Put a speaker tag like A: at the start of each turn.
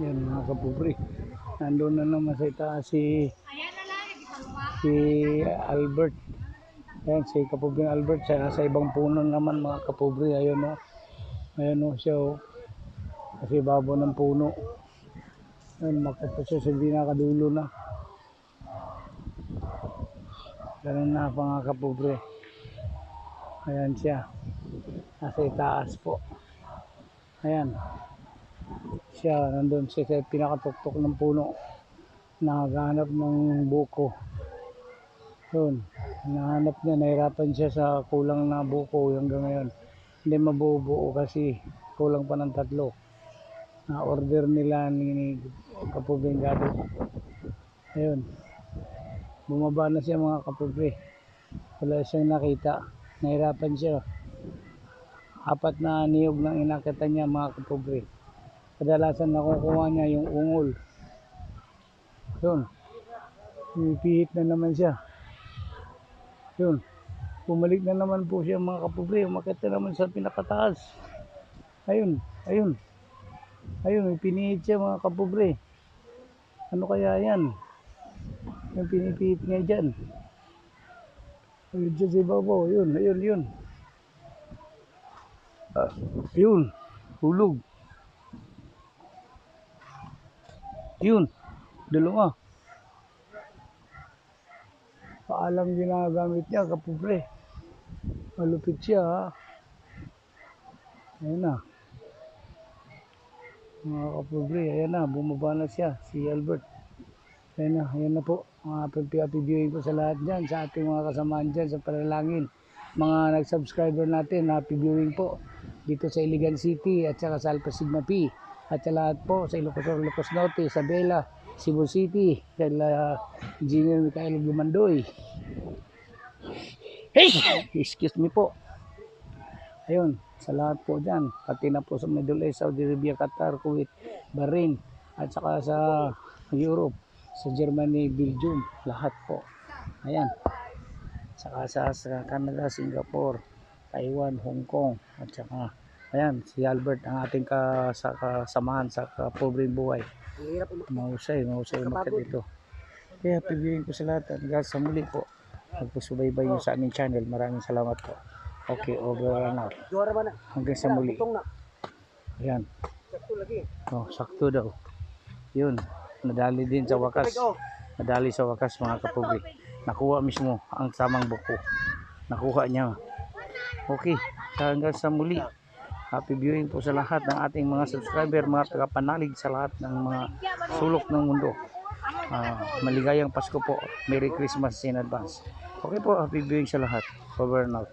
A: Yan mga kapobre. Nandun na naman sa itaas si Albert. Ayan, si kapobreng Albert. Sa ibang puno naman mga kapobre. Ayun o. Ayun o siya o. Kasi babo ng puno. Ayun, makita siya sa pinakadulo na. Ganun na mga kapobre. Ayan siya. Nasa itaas po. Ayan. Siya, nandun siya sa pinakatuktok ng puno. Nakahanap ng buko. Yun. Nahanap niya, nahirapan siya sa kulang na buko hanggang ngayon. Hindi mabubuo kasi kulang pa ng 3. Na-order nila ni Kapobreng Gado. Ayun. Bumaba na siya mga kapobre. Wala siyang nakita. Nahirapan siya. 4 na niyog ng inakita niya mga kapobre. Kadalasan nakukuha niya yung ungol. Yun. Pipihit na naman siya. Yun. Bumalik na naman po siya mga kapobre. Umakit na naman sa pinakataas. Ayun. Ayun. Ayun. Pinihit siya mga kapobre. Ano kaya yan? Yung pinipihit niya dyan. Ayun dyan si Babaw. Yun. Ayun. Yun. Yun. Hulog. Yun. Dalawa. Paalang ginagamit niya kapobre. Malupit siya ha. Ayun na. Mga kapobre. Ayan na. Bumaba na siya. Si Albert. Ayan na po. Mga happy viewing po sa lahat dyan. Sa ating mga kasamaan dyan sa Panalangin. Mga nag-subscriber natin. Happy viewing po. Dito sa Iligan City at saka sa Alpha Sigma Pi. At sa lahat po sa Ilocos Norte, Isabela, Cebu City. Sa Engineer Michael Gumandoy. Hey! Excuse me po. Ayun. Sa lahat po dyan. Pati na po sa Middle East, Saudi Arabia, Qatar, Kuwait, Bahrain. At saka sa Europe. Sa Germany, Belgium, lahat po. Ayan. Saka sa Canada, Singapore, Taiwan, Hong Kong, at saka ayan, si Albert ang ating kasamahan sa kapobreng buhay. Mahusay umakyat dito. Kaya piliin ko sa lahat. Hanggang sa muli po. Magpasubaybay nyo sa aming channel. Maraming salamat po. Okay, over and out. Hanggang sa muli. Ayan. Oh, sakto daw. Yun. Nadali din sa wakas. Nadali sa wakas mga kapobre. Nakuha mismo ang tamang buko. Nakuha niya. Okay. Hanggang sa muli. Happy viewing po sa lahat ng ating mga subscriber, mga tagapanalig sa lahat ng mga sulok ng mundo. Maligayang Pasko po. Merry Christmas in advance. Okay po, happy viewing sa lahat. Over and out.